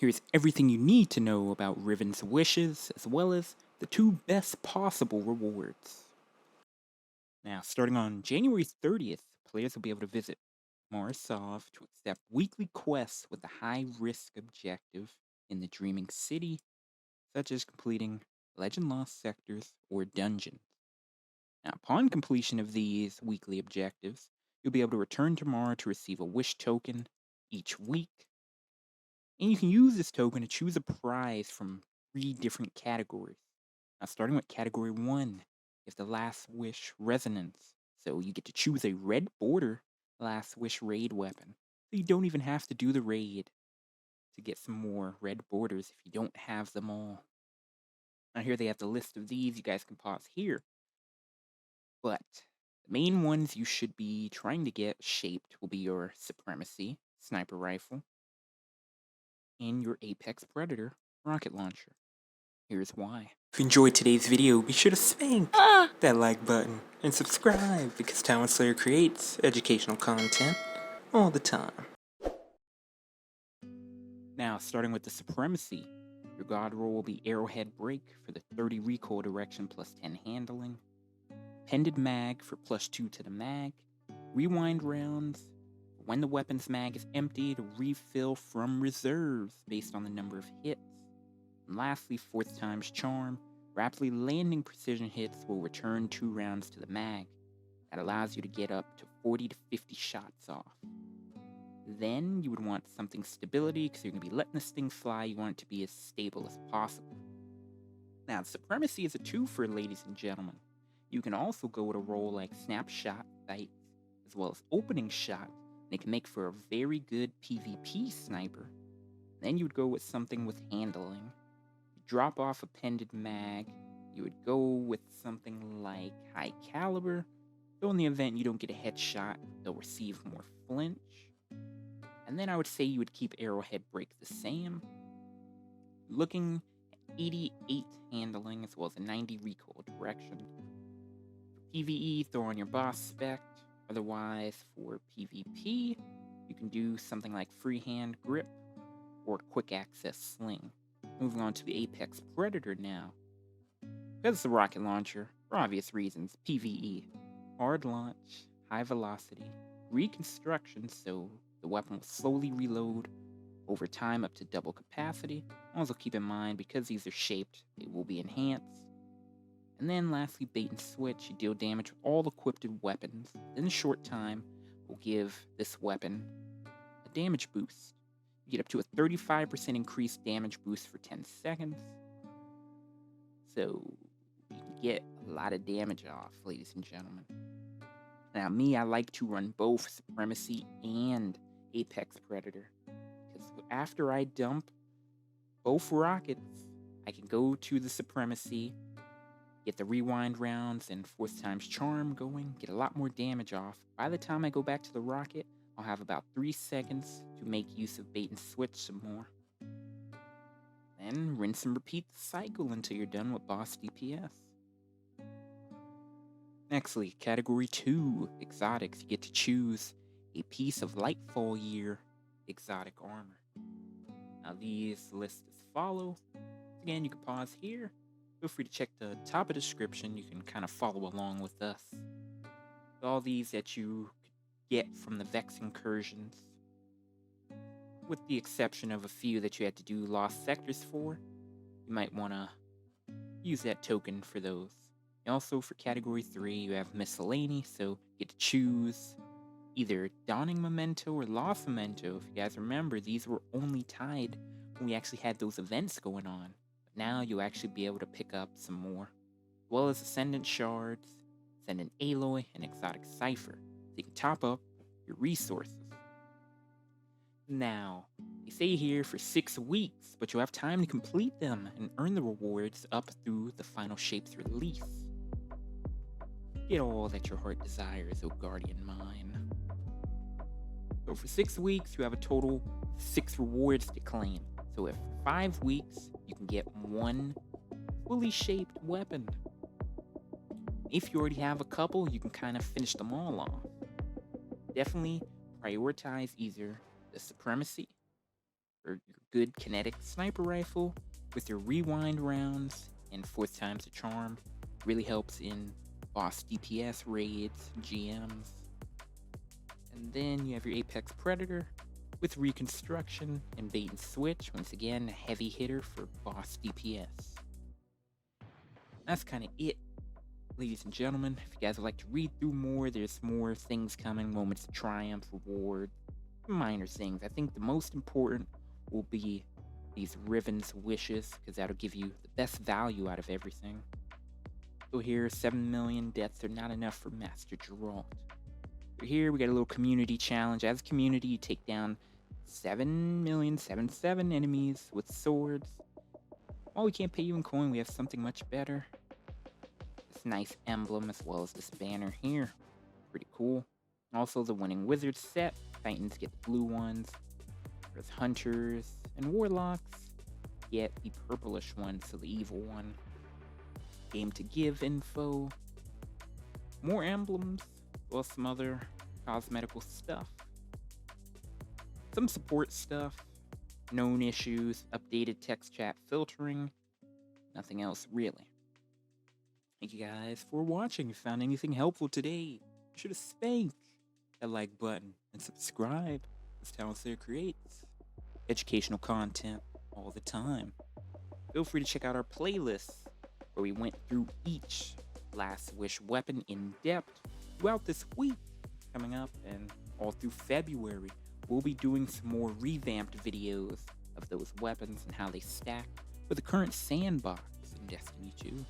Here's everything you need to know about Riven's wishes, as well as the 2 best possible rewards. Now, starting on January 30th, players will be able to visit Marsov to accept weekly quests with a high-risk objective in the Dreaming City, such as completing Legend Lost sectors or dungeons. Now, upon completion of these weekly objectives, you'll be able to return to Mara to receive a wish token each week, and you can use this token to choose a prize from 3 different categories. Now, starting with category 1 is the Last Wish Resonance. So you get to choose a red border Last Wish raid weapon. So you don't even have to do the raid to get some more red borders if you don't have them all. Now here they have the list of these. You guys can pause here. But the main ones you should be trying to get shaped will be your Supremacy Sniper Rifle and your Apex Predator Rocket Launcher. Here's why. If you enjoyed today's video, be sure to spank that like button and subscribe because Ty1slayer creates educational content all the time. Now, starting with the Supremacy, your god roll will be Arrowhead Break for the 30 recoil direction plus 10 handling, Pended Mag for plus 2 to the mag, Rewind rounds when the weapon's mag is empty to refill from reserves based on the number of hits. And lastly, 4th time's charm, rapidly landing precision hits will return 2 rounds to the mag. That allows you to get up to 40 to 50 shots off. Then you would want something stability because you're going to be letting this thing fly. You want it to be as stable as possible. Now, Supremacy is a 2-fer, ladies and gentlemen. You can also go with a role like Snapshot Sights as well as Opening Shot. And it can make for a very good PvP sniper. Then you would go with something with handling. Drop off a Pended Mag, you would go with something like High Caliber, so in the event you don't get a headshot, they'll receive more flinch. And then I would say you would keep Arrowhead Break the same, looking at 88 handling as well as a 90 recoil direction. For PvE, throw on your boss spec. Otherwise, for PvP, you can do something like Freehand Grip or Quick Access Sling. Moving on to the Apex Predator now. Because it's a rocket launcher, for obvious reasons, PvE. Hard launch, high velocity, reconstruction, so the weapon will slowly reload over time up to double capacity. Also keep in mind, because these are shaped, they will be enhanced. And then lastly, bait and switch. You deal damage with all equipped weapons. In a short time, will give this weapon a damage boost. You get up to a 35% increased damage boost for 10 seconds. So you can get a lot of damage off, ladies and gentlemen. Now me, I like to run both Supremacy and Apex Predator. Because after I dump both rockets, I can go to the Supremacy, get the rewind rounds and 4th time's charm going, get a lot more damage off. By the time I go back to the rocket, I'll have about 3 seconds to make use of bait and switch some more. Then rinse and repeat the cycle until you're done with boss DPS. Nextly, category 2, exotics. You get to choose a piece of Lightfall Year exotic armor. Now these list as follow. Again, you can pause here. Feel free to check the top of the description. You can kind of follow along with us. All these that you get from the Vex incursions, with the exception of a few that you had to do lost sectors for. You might want to use that token for those. Also for category 3, you have miscellany, so you get to choose either Dawning Memento or Lost Memento. If you guys remember, these were only tied when we actually had those events going on. But now you'll actually be able to pick up some more, as well as Ascendant Shards, Ascendant Aloy, and Exotic Cipher. So you can top up your resources. Now, they say here for 6 weeks, but you'll have time to complete them and earn the rewards up through the final shape's release. Get all that your heart desires, O guardian mine. So for 6 weeks, you have a total of 6 rewards to claim. So if 5 weeks, you can get 1 fully shaped weapon. If you already have a couple, you can kind of finish them all off. Definitely prioritize either the Supremacy or your good kinetic sniper rifle with your rewind rounds and 4th time's a charm. Really helps in boss DPS raids, GMs. And then you have your Apex Predator with reconstruction and bait and switch. Once again, a heavy hitter for boss DPS. That's kind of it, ladies and gentlemen. If you guys would like to read through more, there's more things coming, moments of triumph, reward, minor things. I think the most important will be these Riven's wishes, because that'll give you the best value out of everything. So here, 7 million deaths are not enough for Master Geralt. So here we got a little community challenge. As a community, you take down 7,077 enemies with swords. While we can't pay you in coin, we have something much better. This nice emblem as well as this banner here. Pretty cool. Also the winning wizard set. Titans get the blue ones. There's hunters and warlocks get the purplish one, so the evil one. Game to give info. More emblems, well, some other cosmetical stuff. Some support stuff. Known issues, updated text chat filtering. Nothing else really. Thank you guys for watching. If you found anything helpful today, be sure to spank that like button and subscribe. As Ty1slayer creates educational content all the time. Feel free to check out our playlists where we went through each Last Wish weapon in depth throughout this week coming up, and all through February. We'll be doing some more revamped videos of those weapons and how they stack with the current sandbox in Destiny 2.